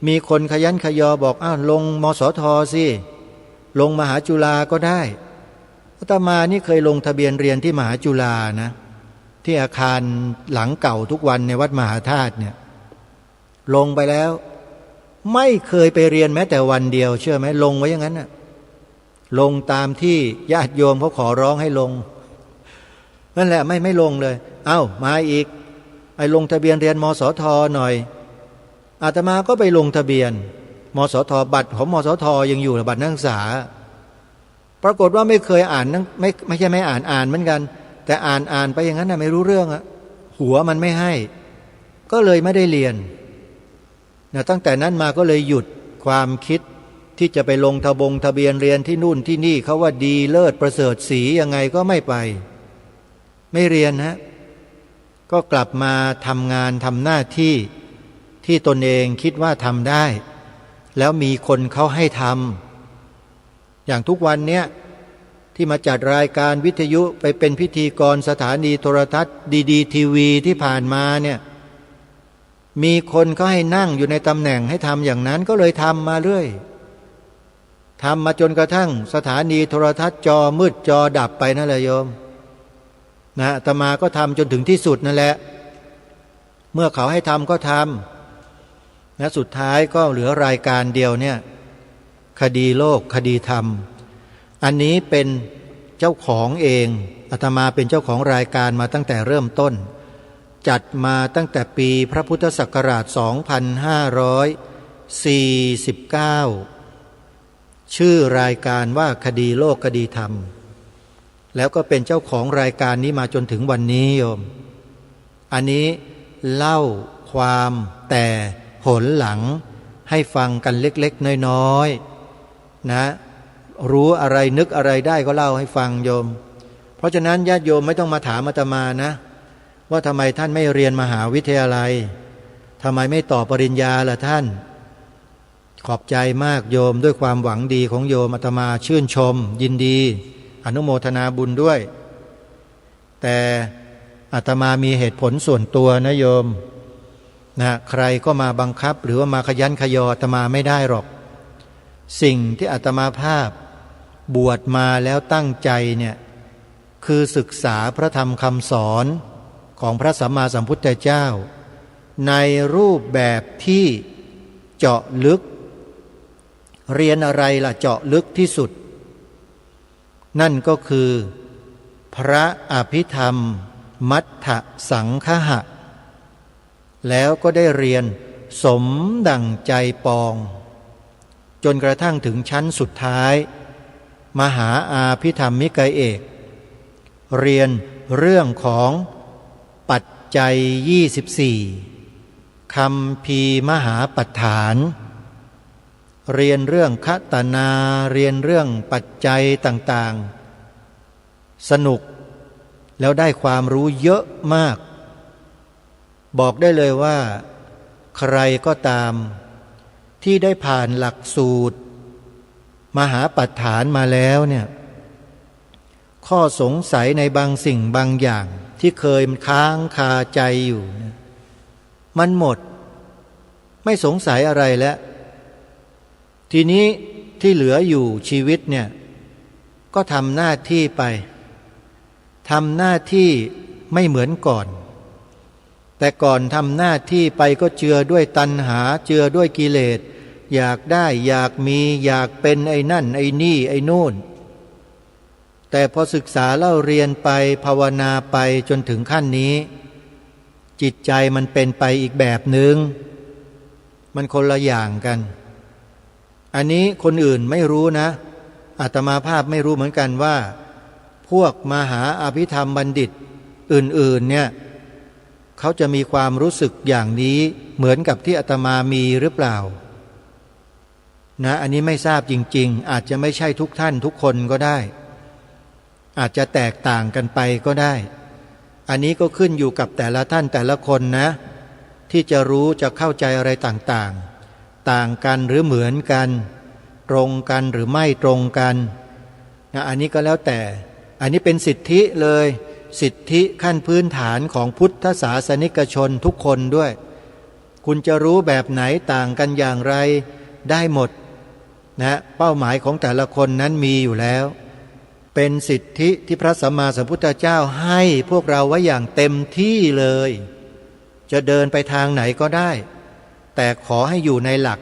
มีคนขยันขยอบอกลงมสท.สิลงมหาจุฬาก็ได้อาตมานี่เคยลงทะเบียนเรียนที่มหาจุฬานะที่อาคารหลังเก่าทุกวันในวัดมหาธาตุเนี่ยลงไปแล้วไม่เคยไปเรียนแม้แต่วันเดียวเชื่อไหมลงไว้อย่างนั้นน่ะลงตามที่ญาติโยมเขาขอร้องให้ลงนั่นแหละไม่ลงเลยมาอีกไอ้ลงทะเบียนเรียนมสท.หน่อยอาตมาก็ไปลงทะเบียนมสท.บัตรของมสท.ยังอยู่บัตรนักศึกษาปรากฏว่าไม่เคยอ่านไม่ใช่ไม่อ่านเหมือนกันแต่อ่านไปอย่างนั้นน่ะไม่รู้เรื่องหัวมันไม่ให้ก็เลยไม่ได้เรียนตั้งแต่นั้นมาก็เลยหยุดความคิดที่จะไปลงทะเบียนเรียนที่นู่นที่นี่เขาว่าดีเลิศประเสริฐศรียังไงก็ไม่ไปไม่เรียนก็กลับมาทำงานทำหน้าที่ที่ตนเองคิดว่าทำได้แล้วมีคนเขาให้ทำอย่างทุกวันเนี้ยที่มาจัดรายการวิทยุไปเป็นพิธีกรสถานีโทรทัศน์ดีทีวีที่ผ่านมาเนี่ยมีคนเขาให้นั่งอยู่ในตำแหน่งให้ทำอย่างนั้นก็เลยทำมาเรื่อยทำมาจนกระทั่งสถานีโทรทัศน์จอมืดจอดับไปนั่นแหละโยมอาตมาก็ทำจนถึงที่สุดนั่นแหละเมื่อเขาให้ทำก็ทำสุดท้ายก็เหลือรายการเดียวเนี่ยคดีโลกคดีธรรมอันนี้เป็นเจ้าของเองอาตมาเป็นเจ้าของรายการมาตั้งแต่เริ่มต้นจัดมาตั้งแต่ปีพระพุทธศักราช 2549 ชื่อรายการว่าคดีโลกคดีธรรมแล้วก็เป็นเจ้าของรายการนี้มาจนถึงวันนี้โยมอันนี้เล่าความแต่หนหลังให้ฟังกันเล็กๆน้อยๆนะรู้อะไรนึกอะไรได้ก็เล่าให้ฟังโยมเพราะฉะนั้นญาติโยมไม่ต้องมาถามอาตมานะว่าทำไมท่านไม่เรียนมหาวิทยาลัยทำไมไม่ต่อปริญญาล่ะท่านขอบใจมากโยมด้วยความหวังดีของโยมอาตมาชื่นชมยินดีอนุโมทนาบุญด้วยแต่อาตมามีเหตุผลส่วนตัวนะโยมใครก็มาบังคับหรือว่ามาขยันขยออาตมาไม่ได้หรอกสิ่งที่อาตมาภาพบวชมาแล้วตั้งใจเนี่ยคือศึกษาพระธรรมคำสอนของพระสัมมาสัมพุทธเจ้าในรูปแบบที่เจาะลึกเรียนอะไรล่ะเจาะลึกที่สุดนั่นก็คือพระอภิธรรมมัทธสังคหะแล้วก็ได้เรียนสมดั่งใจปองจนกระทั่งถึงชั้นสุดท้ายมหาอาภิธรรมิกเอกเรียนเรื่องของปัจจัย24คัมภีร์มหาปัฏฐานเรียนเรื่องคตนาเรียนเรื่องปัจจัยต่างๆสนุกแล้วได้ความรู้เยอะมากบอกได้เลยว่าใครก็ตามที่ได้ผ่านหลักสูตรมหาปัฏฐานมาแล้วเนี่ยข้อสงสัยในบางสิ่งบางอย่างที่เคยค้างคาใจอยู่มันหมดไม่สงสัยอะไรแล้วทีนี้ที่เหลืออยู่ชีวิตเนี่ยก็ทำหน้าที่ไปทำหน้าที่ไม่เหมือนก่อนแต่ก่อนทำหน้าที่ไปก็เจือด้วยตัณหาเจือด้วยกิเลสอยากได้อยากมีอยากเป็นไอ้นั่นไอ้นี่ไอ้นู่นแต่พอศึกษาเล่าเรียนไปภาวนาไปจนถึงขั้นนี้จิตใจมันเป็นไปอีกแบบหนึ่งมันคนละอย่างกันอันนี้คนอื่นไม่รู้นะ อาตมาภาพไม่รู้เหมือนกันว่าพวกมหาอภิธรรมบัณฑิตอื่นๆเนี่ยเขาจะมีความรู้สึกอย่างนี้เหมือนกับที่อาตมามีหรือเปล่านะอันนี้ไม่ทราบจริงๆอาจจะไม่ใช่ทุกท่านทุกคนก็ได้อาจจะแตกต่างกันไปก็ได้อันนี้ก็ขึ้นอยู่กับแต่ละท่านแต่ละคนนะที่จะรู้จะเข้าใจอะไรต่างๆต่างกันหรือเหมือนกันตรงกันหรือไม่ตรงกันนะอันนี้ก็แล้วแต่อันนี้เป็นสิทธิเลยสิทธิขั้นพื้นฐานของพุทธศาสนิกชนทุกคนด้วยคุณจะรู้แบบไหนต่างกันอย่างไรได้หมดนะเป้าหมายของแต่ละคนนั้นมีอยู่แล้วเป็นสิทธิที่พระสัมมาสัมพุทธเจ้าให้พวกเราไว้อย่างเต็มที่เลยจะเดินไปทางไหนก็ได้แต่ขอให้อยู่ในหลัก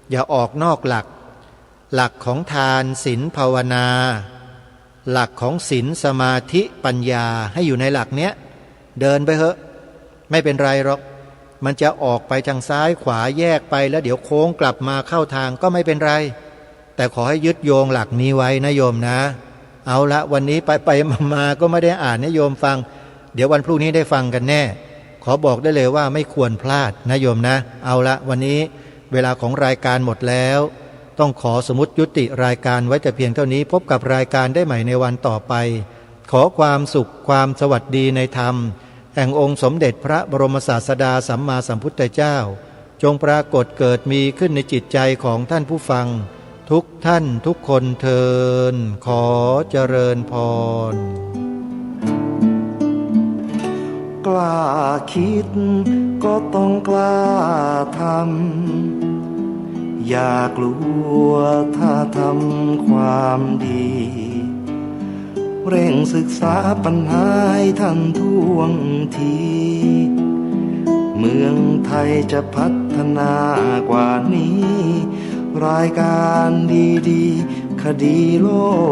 อย่าออกนอกหลักหลักของทานศีลภาวนาหลักของศีลสมาธิปัญญาให้อยู่ในหลักเนี้ยเดินไปเถอะไม่เป็นไรหรอกมันจะออกไปทางซ้ายขวาแยกไปแล้วเดี๋ยวโค้งกลับมาเข้าทางก็ไม่เป็นไรแต่ขอให้ยึดโยงหลักนี้ไว้นะโยมนะเอาละวันนี้ไปมาก็ไม่ได้อ่านนะโยมฟังเดี๋ยววันพรุ่งนี้ได้ฟังกันแน่ขอบอกได้เลยว่าไม่ควรพลาดนะโยมนะเอาละวันนี้เวลาของรายการหมดแล้วต้องขอสมมุติยุติรายการไว้แต่เพียงเท่านี้พบกับรายการได้ใหม่ในวันต่อไปขอความสุขความสวัสดีในธรรมแห่งองค์สมเด็จพระบรมศาสดาสัมมาสัมพุทธเจ้าจงปรากฏเกิดมีขึ้นในจิตใจของท่านผู้ฟังทุกท่านทุกคนเทินขอเจริญพรกล้าคิดก็ต้องกล้าทำอย่ากลัวถ้าทำความดีเร่งศึกษาปัญหาให้ทันท่วงทีเมืองไทยจะพัฒนากว่านี้รายการดีๆคดีโลก